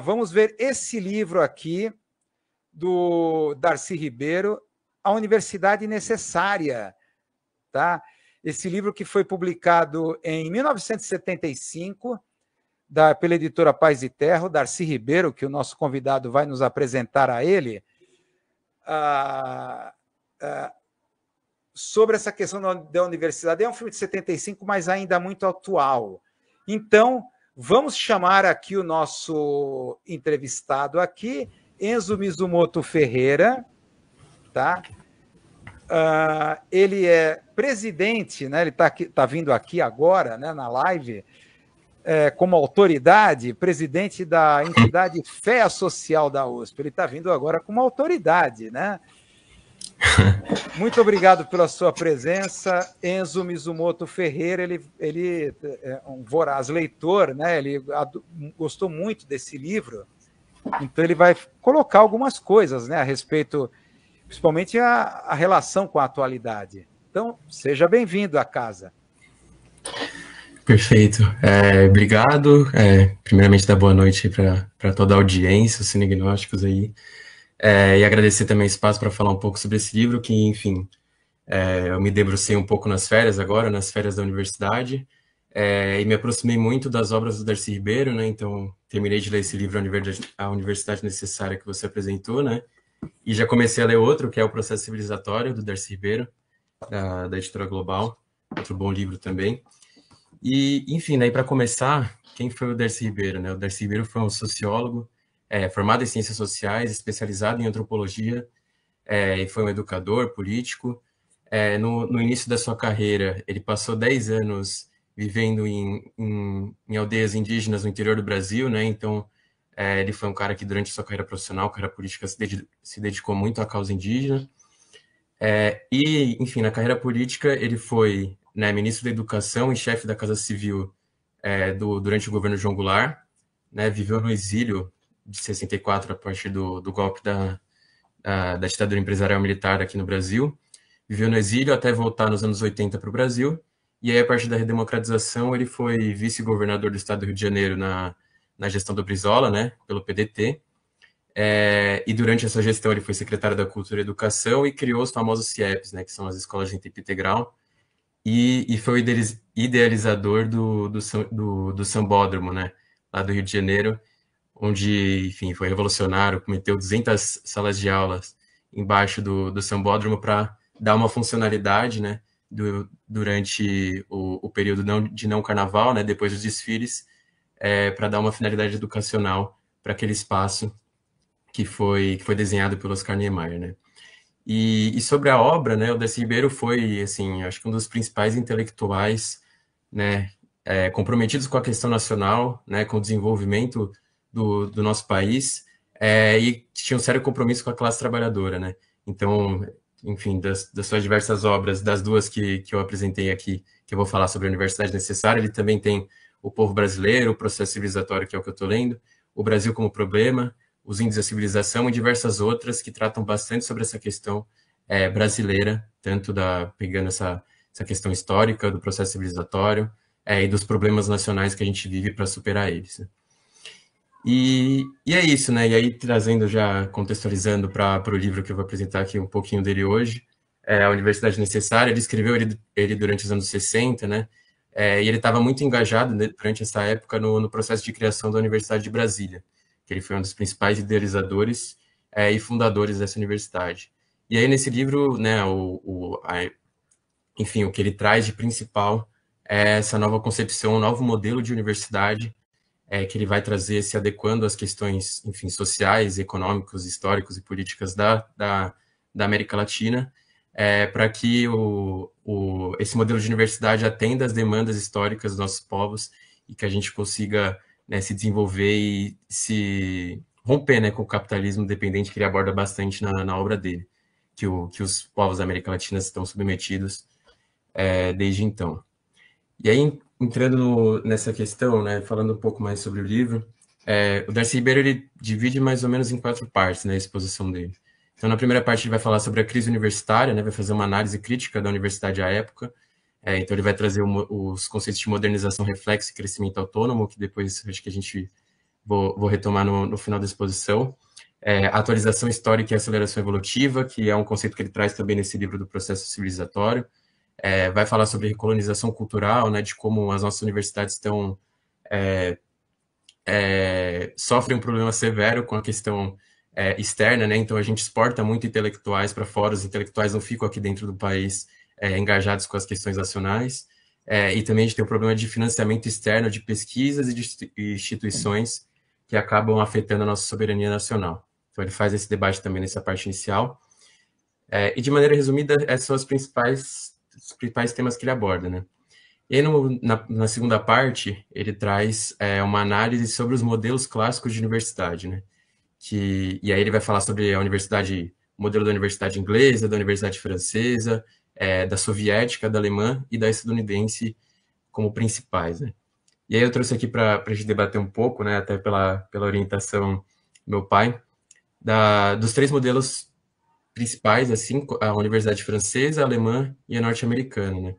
Vamos ver esse livro aqui, do Darcy Ribeiro, A Universidade Necessária. Tá? Esse livro que foi publicado em 1975, pela editora Paz e Terra, o Darcy Ribeiro, que o nosso convidado vai nos apresentar a ele, sobre essa questão da universidade. É um filme de 75, mas ainda muito atual. Então, vamos chamar aqui o nosso entrevistado aqui, Enzo Mizumoto Ferreira, tá? Ele é presidente, né? Ele está vindo aqui agora, né, na live, como autoridade, presidente da entidade FEA Social da USP. Ele está vindo agora como autoridade, né? Muito obrigado pela sua presença, Enzo Mizumoto Ferreira. Ele é um voraz leitor, né? Ele gostou muito desse livro, então ele vai colocar algumas coisas, né, a respeito, principalmente a relação com a atualidade. Então, seja bem-vindo à casa. Perfeito. Obrigado. Primeiramente, dar boa noite para toda a audiência, os cinegnósticos aí. E agradecer também o espaço para falar um pouco sobre esse livro, que, enfim, eu me debrucei um pouco nas férias agora, nas férias da universidade, e me aproximei muito das obras do Darcy Ribeiro, né? Então, terminei de ler esse livro, A Universidade Necessária, que você apresentou, né? E já comecei a ler outro, que é O Processo Civilizatório, do Darcy Ribeiro, da Editora Global, outro bom livro também. E, enfim, daí para começar, quem foi o Darcy Ribeiro, né? O Darcy Ribeiro foi um sociólogo, formado em ciências sociais, especializado em antropologia, e foi um educador político. No início da sua carreira, ele passou 10 anos vivendo em aldeias indígenas no interior do Brasil, né? Então, ele foi um cara que, durante sua carreira profissional, carreira política, se dedicou muito à causa indígena. E, enfim, na carreira política, ele foi, né, ministro da Educação e chefe da Casa Civil durante o governo João Goulart, né? Viveu no exílio de 64, a partir do golpe da ditadura empresarial militar aqui no Brasil. Viveu no exílio até voltar nos anos 80 para o Brasil, e aí, a partir da redemocratização, ele foi vice-governador do estado do Rio de Janeiro na gestão do Brizola, né, pelo PDT, e durante essa gestão ele foi secretário da Cultura e Educação e criou os famosos CIEPs, né, que são as escolas de tempo integral, e foi o idealizador do Sambódromo, né, lá do Rio de Janeiro, onde, enfim, foi revolucionário, meteu 200 salas de aulas embaixo do Sambódromo para dar uma funcionalidade, né, durante o período de não carnaval, né, depois dos desfiles, para dar uma finalidade educacional para aquele espaço que foi desenhado pelo Oscar Niemeyer, né. E sobre a obra, né, o Darcy Ribeiro foi, assim, acho que um dos principais intelectuais, né, comprometidos com a questão nacional, né, com o desenvolvimento do nosso país, e tinha um sério compromisso com a classe trabalhadora, né. Então, enfim, das suas diversas obras, das duas que eu apresentei aqui, que eu vou falar sobre a Universidade Necessária, ele também tem O Povo Brasileiro, O Processo Civilizatório, que é o que eu estou lendo, O Brasil como Problema, Os Índios e a Civilização, e diversas outras que tratam bastante sobre essa questão brasileira, tanto pegando essa questão histórica do processo civilizatório, e dos problemas nacionais que a gente vive para superar eles, né? E é isso, né? E aí, trazendo, já contextualizando para o livro que eu vou apresentar aqui um pouquinho dele hoje, A Universidade Necessária. Ele escreveu ele durante os anos 60, né? E ele estava muito engajado, né, durante essa época no processo de criação da Universidade de Brasília, que ele foi um dos principais idealizadores e fundadores dessa universidade. E aí, nesse livro, né, enfim, o que ele traz de principal é essa nova concepção, um novo modelo de universidade, que ele vai trazer, se adequando às questões, enfim, sociais, econômicos, históricos e políticas da América Latina, para que esse modelo de universidade atenda às demandas históricas dos nossos povos e que a gente consiga, né, se desenvolver e se romper, né, com o capitalismo dependente, que ele aborda bastante na obra dele, que os povos da América Latina estão submetidos desde então. E aí, entrando nessa questão, né, falando um pouco mais sobre o livro, o Darcy Ribeiro, ele divide mais ou menos em 4 partes, né, a exposição dele. Então, na primeira parte, ele vai falar sobre a crise universitária, né, vai fazer uma análise crítica da universidade à época. Então, ele vai trazer os conceitos de modernização reflexa e crescimento autônomo, que depois acho que a gente vou retomar no final da exposição. Atualização histórica e aceleração evolutiva, que é um conceito que ele traz também nesse livro do processo civilizatório. Vai falar sobre recolonização cultural, né, de como as nossas universidades estão sofrem um problema severo com a questão externa, né? Então a gente exporta muito intelectuais para fora, os intelectuais não ficam aqui dentro do país engajados com as questões nacionais. E também a gente tem um problema de financiamento externo de pesquisas e de instituições que acabam afetando a nossa soberania nacional. Então ele faz esse debate também nessa parte inicial. E de maneira resumida, esses são os principais temas que ele aborda, né? E aí, na segunda parte, ele traz uma análise sobre os modelos clássicos de universidade, né? E aí ele vai falar sobre a universidade, o modelo da universidade inglesa, da universidade francesa, da soviética, da alemã e da estadunidense como principais, né? E aí eu trouxe aqui para a gente debater um pouco, né, até pela orientação do meu pai, dos três modelos principais, assim, a universidade francesa, a alemã e a norte-americana, né?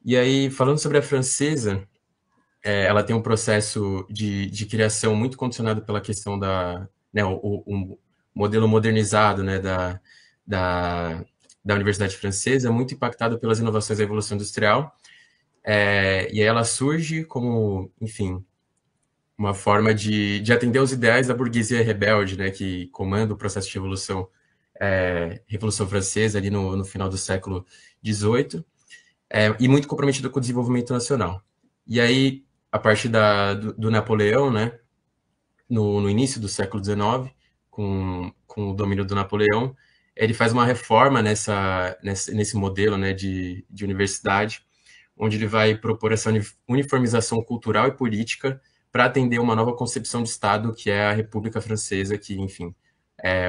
E aí, falando sobre a francesa, ela tem um processo de criação muito condicionado pela questão né, o modelo modernizado, né, da Universidade Francesa, muito impactado pelas inovações da Revolução Industrial, e aí ela surge como, enfim, uma forma de atender aos ideais da burguesia rebelde, né, que comanda o processo de Revolução Francesa ali no final do século XVIII, e muito comprometido com o desenvolvimento nacional. E aí, a partir do Napoleão, né, no início do século XIX, com o domínio do Napoleão, ele faz uma reforma nesse modelo, né, de universidade, onde ele vai propor essa uniformização cultural e política para atender uma nova concepção de Estado, que é a República Francesa, que, enfim,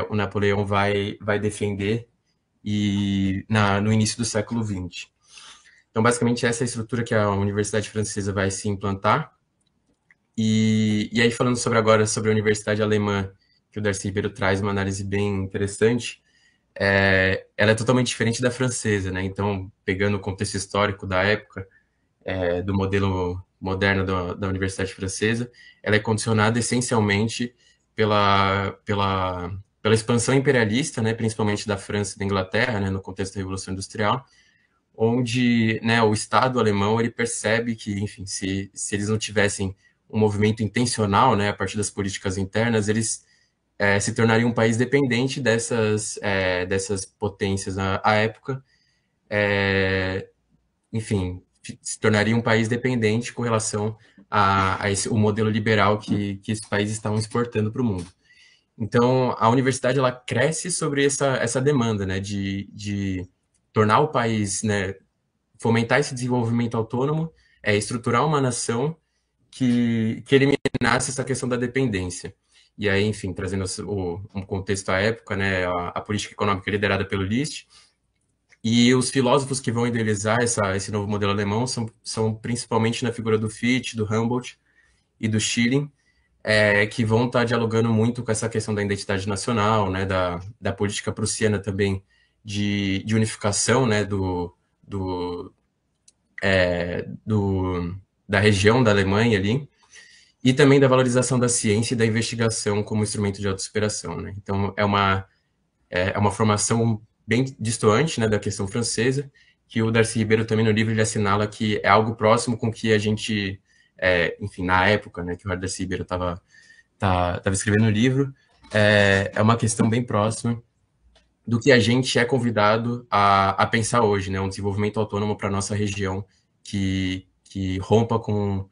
o Napoleão vai defender no início do século XX. Então, basicamente, essa é a estrutura que a Universidade Francesa vai se implantar. E aí, falando agora sobre a Universidade Alemã, que o Darcy Ribeiro traz uma análise bem interessante, ela é totalmente diferente da francesa, né? Então, pegando o contexto histórico da época, do modelo moderno da Universidade Francesa, ela é condicionada essencialmente pela expansão imperialista, né, principalmente da França e da Inglaterra, né, no contexto da Revolução Industrial, onde, né, o Estado alemão ele percebe que, enfim, se eles não tivessem um movimento intencional, né, a partir das políticas internas, eles se tornariam um país dependente dessas potências à época, enfim, se tornaria um país dependente com relação o modelo liberal que esses países estavam exportando para o mundo. Então, a universidade ela cresce sobre essa demanda, né, de tornar o país, né, fomentar esse desenvolvimento autônomo, estruturar uma nação que eliminasse essa questão da dependência. E aí, enfim, trazendo um contexto à época, né, a política econômica liderada pelo List, e os filósofos que vão idealizar esse novo modelo alemão são principalmente na figura do Fichte, do Humboldt e do Schelling, que vão estar dialogando muito com essa questão da identidade nacional, né, da política prussiana também de unificação, né, da região da Alemanha ali, e também da valorização da ciência e da investigação como instrumento de autossuperação, né? Então, é uma formação bem distoante, né, da questão francesa, que o Darcy Ribeiro também no livro ele assinala que é algo próximo com que a gente, enfim, na época, né, que o Darcy Ribeiro estava escrevendo o livro, é uma questão bem próxima do que a gente é convidado a pensar hoje, né, um desenvolvimento autônomo para a nossa região que rompa com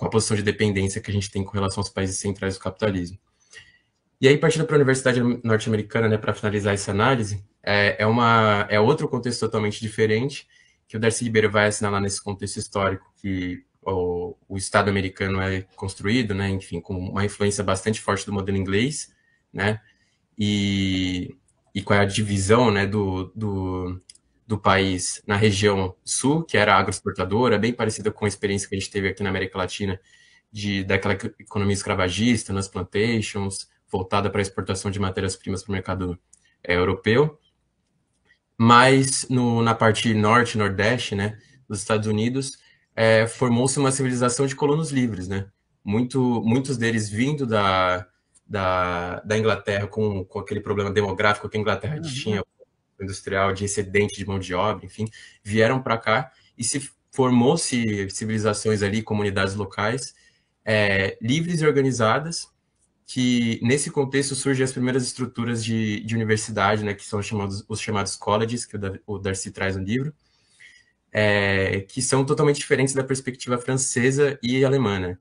a posição de dependência que a gente tem com relação aos países centrais do capitalismo. E aí, partindo para a Universidade Norte-Americana, né, para finalizar essa análise, é outro contexto totalmente diferente, que o Darcy Ribeiro vai assinalar nesse contexto histórico que o Estado americano é construído, né, enfim, com uma influência bastante forte do modelo inglês, né, e com a divisão, né, do país na região sul, que era agroexportadora, bem parecida com a experiência que a gente teve aqui na América Latina, daquela economia escravagista, nas plantations, voltada para a exportação de matérias-primas para o mercado europeu. Mas na parte norte e nordeste, né, dos Estados Unidos, formou-se uma civilização de colonos livres, né? muitos deles vindo da Inglaterra com aquele problema demográfico que a Inglaterra tinha, industrial, de excedente de mão de obra, enfim, vieram para cá e se formou-se civilizações ali, comunidades locais, livres e organizadas, que nesse contexto surgem as primeiras estruturas de universidade, né, que são os chamados colleges, que o Darcy traz no livro, que são totalmente diferentes da perspectiva francesa e alemã, né?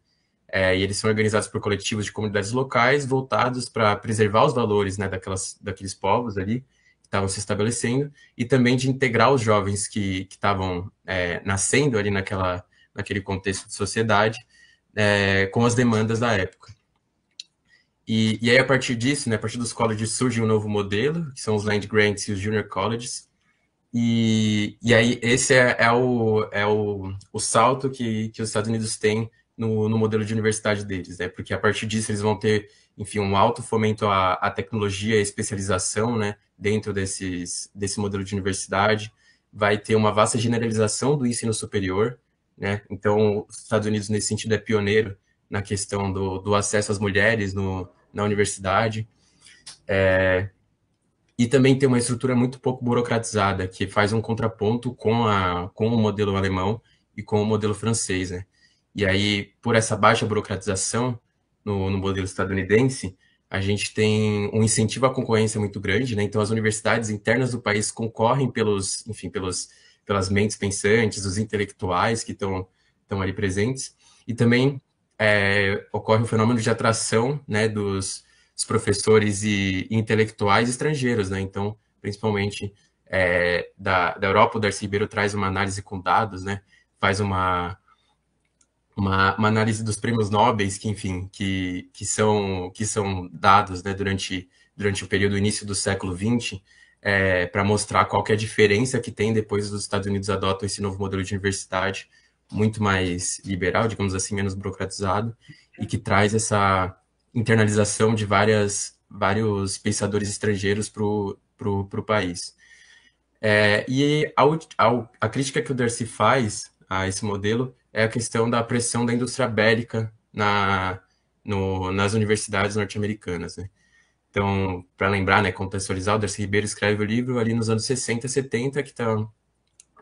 E eles são organizados por coletivos de comunidades locais voltados para preservar os valores, né, daqueles povos ali que estavam se estabelecendo e também de integrar os jovens que estavam nascendo ali naquele contexto de sociedade com as demandas da época. E aí, a partir disso, né, a partir dos colleges, surge um novo modelo, que são os Land Grants e os Junior Colleges. E aí, esse é o salto que os Estados Unidos têm no modelo de universidade deles, né? Porque a partir disso eles vão ter, enfim, um alto fomento à tecnologia e especialização, né, dentro desse modelo de universidade. Vai ter uma vasta generalização do ensino superior, né? Então, os Estados Unidos, nesse sentido, é pioneiro na questão do acesso às mulheres na universidade. E também tem uma estrutura muito pouco burocratizada, que faz um contraponto com o modelo alemão e com o modelo francês, né? E aí, por essa baixa burocratização no modelo estadunidense, a gente tem um incentivo à concorrência muito grande, né? Então, as universidades internas do país concorrem pelas mentes pensantes, os intelectuais que estão ali presentes, e também ocorre um fenômeno de atração, né, dos professores e intelectuais estrangeiros, né? Então, principalmente da Europa, o Darcy Ribeiro traz uma análise com dados, né? Faz uma análise dos prêmios Nobel que, enfim, que são dados, né, durante o período início do século XX, para mostrar qual que é a diferença que tem depois dos Estados Unidos adotam esse novo modelo de universidade muito mais liberal, digamos assim, menos burocratizado, e que traz essa internalização de vários pensadores estrangeiros para o país. E a crítica que o Darcy faz a esse modelo é a questão da pressão da indústria bélica nas universidades norte-americanas, né? Então, para lembrar, né, contextualizar, o Darcy Ribeiro escreve o livro ali nos anos 60, 70, que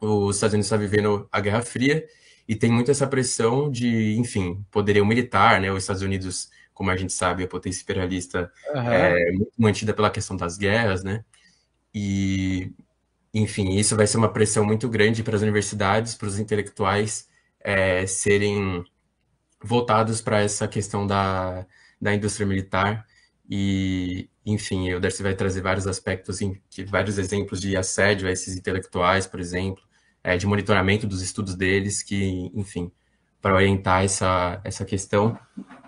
os Estados Unidos estão vivendo a Guerra Fria, e tem muito essa pressão de, enfim, poderio militar, né? Os Estados Unidos, como a gente sabe, a potência imperialista é muito mantida pela questão das guerras, né? E, enfim, isso vai ser uma pressão muito grande para as universidades, para os intelectuais serem voltados para essa questão da indústria militar. E, enfim, o Darcy vai trazer vários aspectos, vários exemplos de assédio a esses intelectuais, por exemplo, de monitoramento dos estudos deles, que, enfim, para orientar essa questão,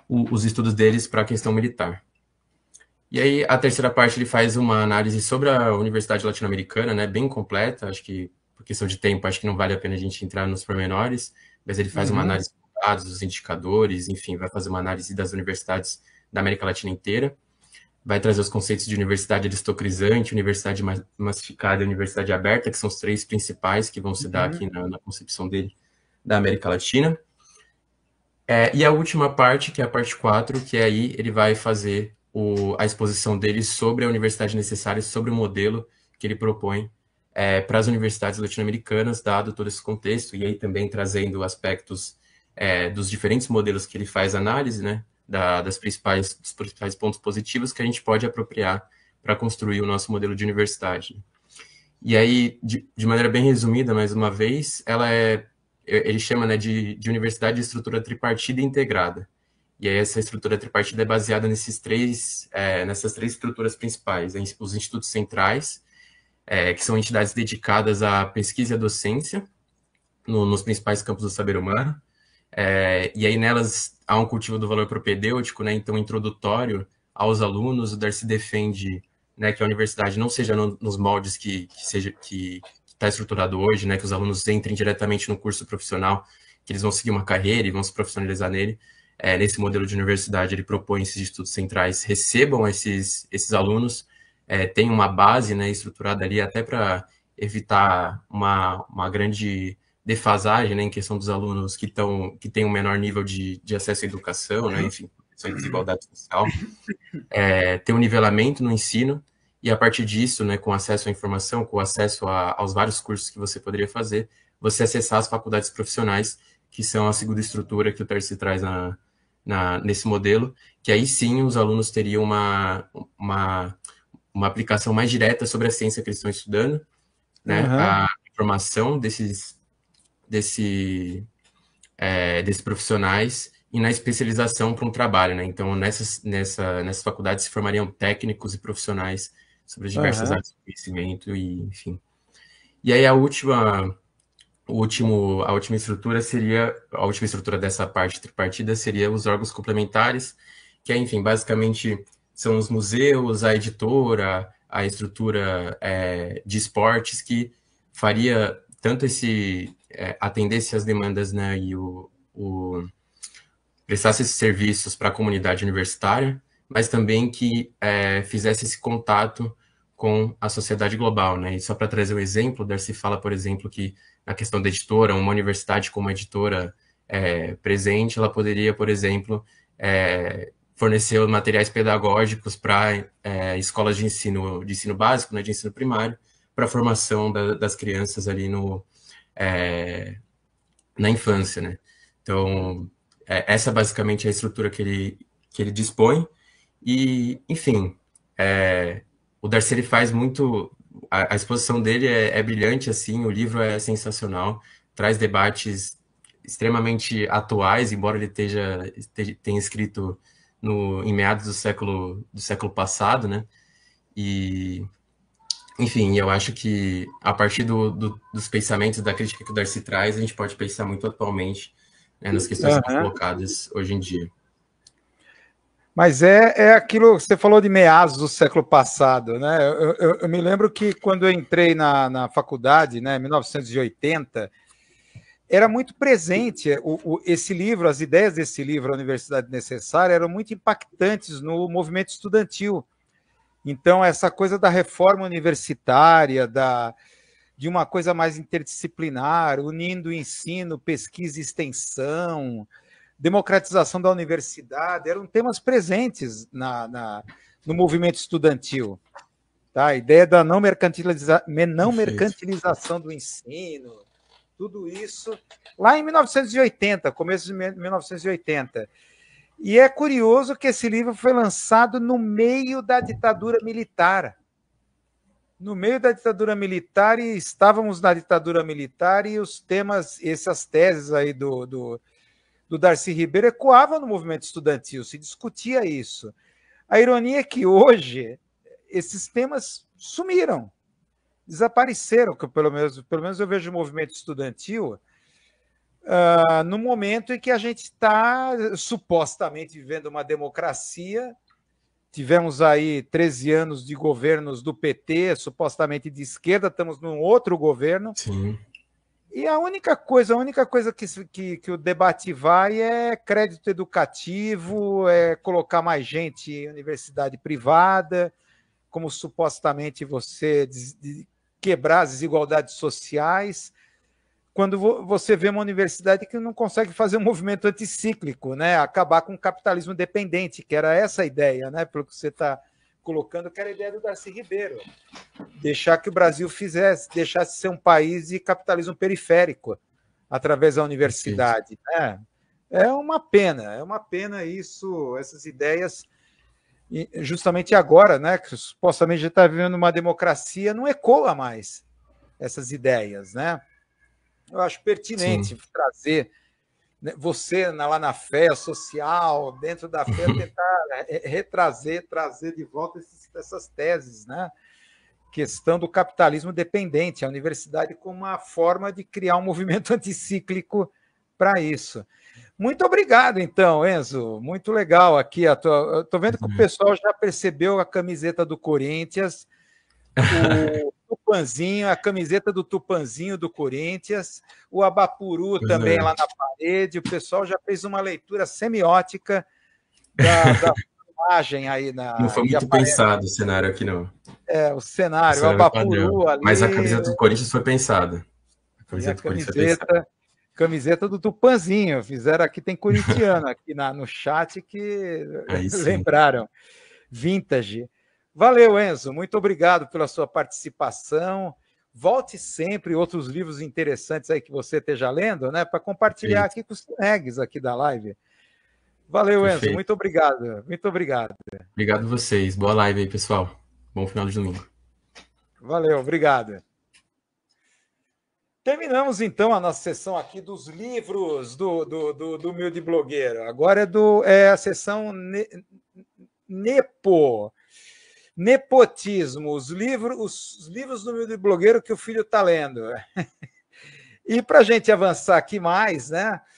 os estudos deles para a questão militar. E aí, a terceira parte, ele faz uma análise sobre a Universidade Latino-Americana, né, bem completa, acho que, por questão de tempo, acho que não vale a pena a gente entrar nos pormenores, mas ele faz uma análise dos dados, dos indicadores, enfim, vai fazer uma análise das universidades da América Latina inteira, vai trazer os conceitos de universidade aristocratizante, universidade massificada e universidade aberta, que são os três principais que vão se dar aqui na concepção dele da América Latina. E a última parte, que é a parte 4, que aí ele vai fazer a exposição dele sobre a universidade necessária, sobre o modelo que ele propõe para as universidades latino-americanas, dado todo esse contexto, e aí também trazendo aspectos dos diferentes modelos que ele faz análise, né, dos principais pontos positivos que a gente pode apropriar para construir o nosso modelo de universidade. E aí, de maneira bem resumida, mais uma vez, ele chama, né, de universidade de estrutura tripartida integrada. E aí essa estrutura tripartida é baseada nessas três estruturas principais: os institutos centrais, que são entidades dedicadas à pesquisa e à docência nos principais campos do saber humano. E aí nelas há um cultivo do valor propedêutico, né, então introdutório aos alunos. O Darcy defende, né, que a universidade não seja nos moldes que está estruturado hoje, né, que os alunos entrem diretamente no curso profissional, que eles vão seguir uma carreira e vão se profissionalizar nele. Nesse modelo de universidade, ele propõe esses institutos centrais recebam esses alunos, tenham uma base, né, estruturada ali até para evitar uma grande defasagem, né, em questão dos alunos que têm um menor nível de acesso à educação, né, enfim, questão de desigualdade social, ter um nivelamento no ensino, e a partir disso, né, com acesso à informação, com acesso aos vários cursos que você poderia fazer, você acessar as faculdades profissionais, que são a segunda estrutura que o Tarci traz nesse modelo, que aí sim os alunos teriam uma aplicação mais direta sobre a ciência que eles estão estudando, né, a informação desses profissionais e na especialização para um trabalho, né? Então, nessas faculdades se formariam técnicos e profissionais sobre as diversas áreas do conhecimento e, enfim. E aí a última estrutura dessa parte tripartida seria os órgãos complementares, que é, enfim, basicamente são os museus, a editora, a estrutura de esportes que faria tanto atendesse às demandas, né, e prestasse esses serviços para a comunidade universitária, mas também que fizesse esse contato com a sociedade global, né? E só para trazer um exemplo, Darcy fala, por exemplo, que na questão da editora, uma universidade como editora presente, ela poderia, por exemplo, fornecer materiais pedagógicos para escolas de ensino básico, né, de ensino primário, para a formação das crianças ali na infância, né? Então, essa basicamente é a estrutura que ele dispõe. E, enfim, o Darcy ele faz muito... A exposição dele é brilhante, assim, o livro é sensacional, traz debates extremamente atuais, embora ele tenha escrito em meados do século passado, né? E, enfim, eu acho que a partir dos pensamentos, da crítica que o Darcy traz, a gente pode pensar muito atualmente, né, nas questões que são colocadas hoje em dia. Mas é aquilo que você falou de meados do século passado, né? Eu me lembro que quando eu entrei na faculdade, né, em 1980, era muito presente esse livro, as ideias desse livro, A Universidade Necessária, eram muito impactantes no movimento estudantil. Então, essa coisa da reforma universitária, de uma coisa mais interdisciplinar, unindo ensino, pesquisa e extensão, democratização da universidade, eram temas presentes no movimento estudantil. Tá? A ideia da não mercantilização do ensino, tudo isso, lá em 1980, começo de 1980. E é curioso que esse livro foi lançado no meio da ditadura militar. No meio da ditadura militar, e estávamos na ditadura militar, e os temas, essas teses aí do Darcy Ribeiro ecoavam no movimento estudantil, se discutia isso. A ironia é que hoje esses temas sumiram, desapareceram, que pelo menos eu vejo o movimento estudantil no momento em que a gente está supostamente vivendo uma democracia. Tivemos aí 13 anos de governos do PT, supostamente de esquerda, estamos num outro governo. Sim. E a única coisa que o debate vai é crédito educativo, é colocar mais gente em universidade privada, como supostamente você quebrar as desigualdades sociais, quando você vê uma universidade que não consegue fazer um movimento anticíclico, né? Acabar com o capitalismo dependente, que era essa a ideia, né? Pelo que você está colocando, que era a ideia do Darcy Ribeiro. Deixar que o Brasil deixasse de ser um país de capitalismo periférico através da universidade. Né? É uma pena isso, essas ideias, justamente agora, né? Que supostamente já está vivendo uma democracia, não ecoa mais essas ideias, né? Eu acho pertinente trazer você lá na fé social, dentro da fé, tentar trazer de volta essas teses, né? Questão do capitalismo dependente, a universidade como uma forma de criar um movimento anticíclico para isso. Muito obrigado, então, Enzo. Muito legal aqui. Estou vendo que o pessoal já percebeu a camiseta do Corinthians, o Tupanzinho, a camiseta do Tupanzinho do Corinthians, o Abapuru também lá na parede. O pessoal já fez uma leitura semiótica da imagem aí. Não foi muito pensado o cenário aqui, não. O cenário, o Abapuru ali. Mas a camiseta do Corinthians foi pensada. E a camiseta do Tupanzinho. Fizeram aqui, tem corintiano aqui no chat que lembraram. Vintage. Valeu, Enzo. Muito obrigado pela sua participação. Volte sempre, outros livros interessantes aí que você esteja lendo, né? Para compartilhar aqui com os colegas aqui da live. Valeu, Enzo. Muito obrigado. Muito obrigado. Obrigado a vocês. Boa live aí, pessoal. Bom final de domingo. Valeu, obrigado. Terminamos, então, a nossa sessão aqui dos livros do Humilde Blogueiro. Agora é a sessão Nepotismo, os livros do Humilde Blogueiro que o filho está lendo. E para a gente avançar aqui mais, né?